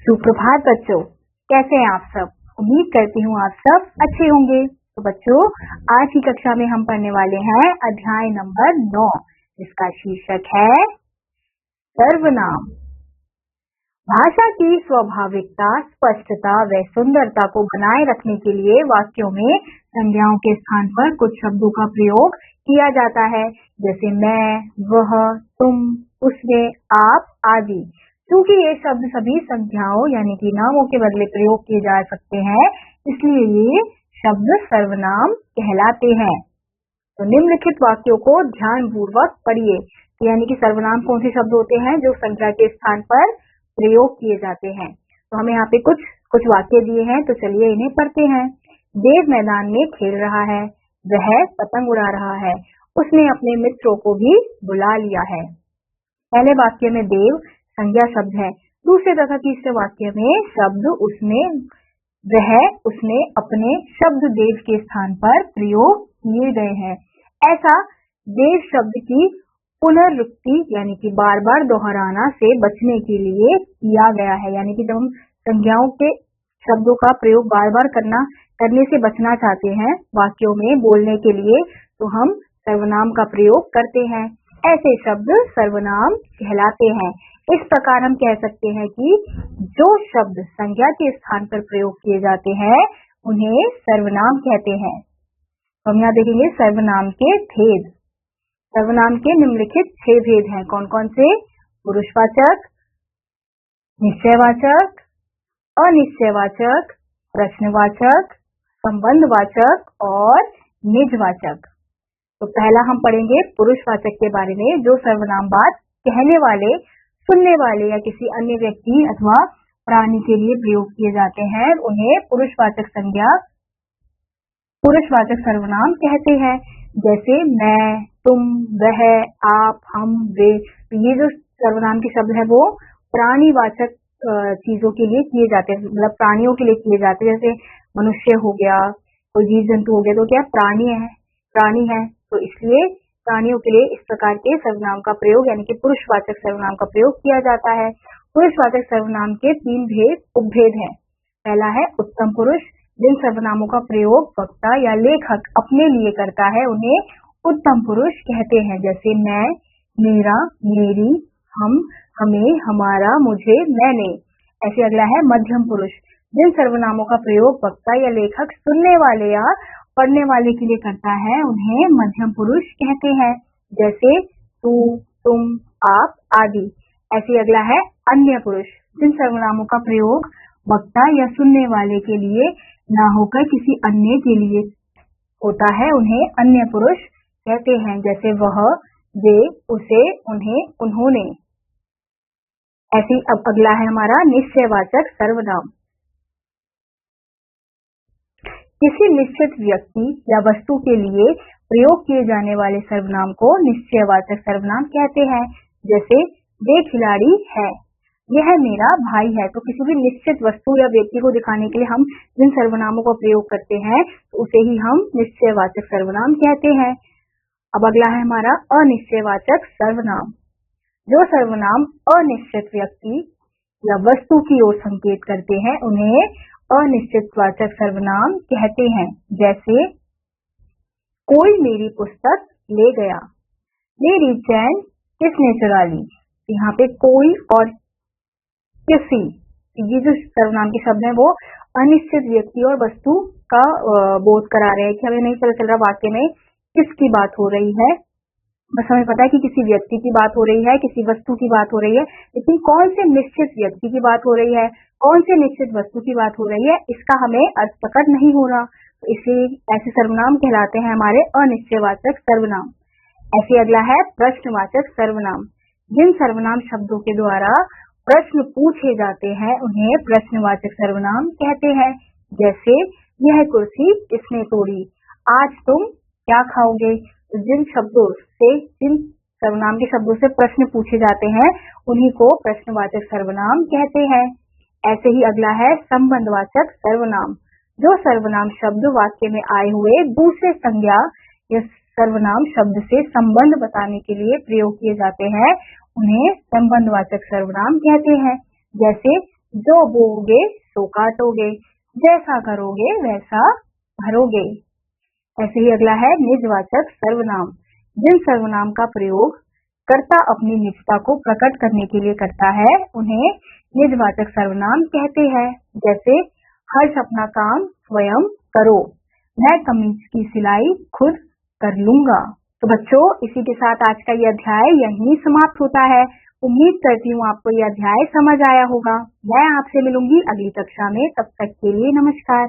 सुप्रभात बच्चों, कैसे हैं आप सब। उम्मीद करती हूँ आप सब अच्छे होंगे। तो बच्चों, आज की कक्षा में हम पढ़ने वाले हैं अध्याय नंबर 9, जिसका शीर्षक है सर्वनाम। भाषा की स्वाभाविकता, स्पष्टता व सुंदरता को बनाए रखने के लिए वाक्यों में संज्ञाओं के स्थान पर कुछ शब्दों का प्रयोग किया जाता है, जैसे मैं, वह, तुम, उसने, आप आदि। क्योंकि ये शब्द सभी संज्ञाओं यानी कि नामों के बदले प्रयोग किए जा सकते हैं, इसलिए ये शब्द सर्वनाम कहलाते हैं। तो निम्नलिखित वाक्यों को ध्यानपूर्वक पढ़िए। यानी कि सर्वनाम कौन से शब्द होते हैं जो संज्ञा के स्थान पर प्रयोग किए जाते हैं। तो हमें यहाँ पे कुछ वाक्य दिए हैं, तो चलिए इन्हें पढ़ते हैं। देव मैदान में खेल रहा है, वह पतंग उड़ा रहा है, उसने अपने मित्रों को भी बुला लिया है। पहले वाक्य में देव संज्ञा शब्द है, दूसरे तथा तीसरे वाक्य में शब्द उसने, वह, उसने अपने शब्द देव के स्थान पर प्रयोग किए गए हैं। ऐसा देव शब्द की पुनरुक्ति यानी कि बार बार दोहराना से बचने के लिए किया गया है। यानी कि जब हम संज्ञाओं के शब्दों का प्रयोग बार बार करने से बचना चाहते हैं वाक्यों में बोलने के लिए, तो हम सर्वनाम का प्रयोग करते हैं। ऐसे शब्द सर्वनाम कहलाते हैं। इस प्रकार हम कह सकते हैं कि जो शब्द संज्ञा के स्थान पर प्रयोग किए जाते हैं उन्हें सर्वनाम कहते हैं। हम यहाँ देखेंगे सर्वनाम के भेद। सर्वनाम के निम्नलिखित 6 भेद हैं। कौन कौन से? पुरुषवाचक, निश्चयवाचक, अनिश्चयवाचक, प्रश्नवाचक, संबंधवाचक और निजवाचक। तो पहला हम पढ़ेंगे पुरुषवाचक के बारे में, जो सर्वनाम बात कहने वाले, सुनने वाले या किसी अन्य व्यक्ति अथवा प्राणी के लिए प्रयोग किए जाते हैं, उन्हें पुरुषवाचक सर्वनाम कहते हैं। जैसे मैं, तुम, वह, आप, हम, वे। ये जो सर्वनाम के शब्द है वो प्राणीवाचक चीजों के लिए किए जाते हैं, मतलब प्राणियों के लिए किए जाते हैं। जैसे मनुष्य हो गया, कोई जीव जंतु हो गया, तो क्या प्राणी है, तो इसलिए प्राणियों के लिए इस प्रकार के सर्वनाम का प्रयोग यानी कि पुरुषवाचक सर्वनाम का प्रयोग किया जाता है। पुरुषवाचक सर्वनाम के 3 उपभेद हैं। पहला है उत्तम पुरुष। जिन सर्वनामों का प्रयोग वक्ता या लेखक अपने लिए करता है उन्हें उत्तम पुरुष कहते हैं। जैसे मैं, मेरा, मेरी, हम, हमें, हमारा, मुझे, मैंने। ऐसे अगला है मध्यम पुरुष। जिन सर्वनामों का प्रयोग वक्ता या लेखक सुनने वाले या पढ़ने वाले के लिए करता है उन्हें मध्यम पुरुष कहते हैं। जैसे तू, तुम, आप आदि। ऐसे अगला है अन्य पुरुष। जिन सर्वनामों का प्रयोग वक्ता या सुनने वाले के लिए ना होकर किसी अन्य के लिए होता है उन्हें अन्य पुरुष कहते हैं। जैसे वह, वे, उसे, उन्हें, उन्होंने। ऐसे अब अगला है हमारा निश्चयवाचक सर्वनाम। किसी निश्चित व्यक्ति या वस्तु के लिए प्रयोग किए जाने वाले सर्वनाम को निश्चयवाचक सर्वनाम कहते हैं। जैसे वे खिलाड़ी है, यह मेरा भाई है। तो किसी भी निश्चित वस्तु या व्यक्ति को दिखाने के लिए हम जिन सर्वनामों का प्रयोग करते हैं तो उसे ही हम निश्चयवाचक सर्वनाम कहते हैं। अब अगला है हमारा अनिश्चयवाचक सर्वनाम। जो सर्वनाम अनिश्चित व्यक्ति या वस्तु की ओर संकेत करते हैं उन्हें अनिश्चितवाचक सर्वनाम कहते हैं। जैसे कोई मेरी पुस्तक ले गया, मेरी चैन किसने चुरा ली। यहाँ पे कोई और किसी, ये जो सर्वनाम के शब्द हैं वो अनिश्चित व्यक्ति और वस्तु का बोध करा रहे हैं कि हमें नहीं पता चल रहा वाक्य में किसकी बात हो रही है। बस हमें पता है कि किसी व्यक्ति की बात हो रही है, किसी वस्तु की बात हो रही है, लेकिन कौन से निश्चित व्यक्ति की बात हो रही है, कौन से निश्चित वस्तु की बात हो रही है, इसका हमें अर्थ प्रकट नहीं हो रहा। तो इसलिए ऐसे सर्वनाम कहलाते हैं हमारे अनिश्चयवाचक सर्वनाम। ऐसे अगला है प्रश्नवाचक सर्वनाम। जिन सर्वनाम शब्दों के द्वारा प्रश्न पूछे जाते हैं उन्हें प्रश्नवाचक सर्वनाम कहते हैं। जैसे यह कुर्सी किसने तोड़ी, आज तुम क्या खाओगे। जिन सर्वनाम के शब्दों से प्रश्न पूछे जाते हैं उन्हीं को प्रश्नवाचक सर्वनाम कहते हैं। ऐसे ही अगला है संबंधवाचक सर्वनाम। जो सर्वनाम शब्द वाक्य में आए हुए दूसरे संज्ञा या सर्वनाम शब्द से संबंध बताने के लिए प्रयोग किए जाते हैं उन्हें संबंधवाचक सर्वनाम कहते हैं। जैसे जो बोओगे सो काटोगे, जैसा करोगे वैसा भरोगे। ऐसे ही अगला है निजवाचक सर्वनाम। जिन सर्वनाम का प्रयोग कर्ता अपनी निजता को प्रकट करने के लिए करता है उन्हें निजवाचक सर्वनाम कहते हैं। जैसे हर्ष अपना काम स्वयं करो, मैं कमीज की सिलाई खुद कर लूंगा। तो बच्चों, इसी के साथ आज का ये अध्याय यहीं समाप्त होता है। उम्मीद करती हूँ आपको ये अध्याय समझ आया होगा। मैं आपसे मिलूंगी अगली कक्षा में, तब तक के लिए नमस्कार।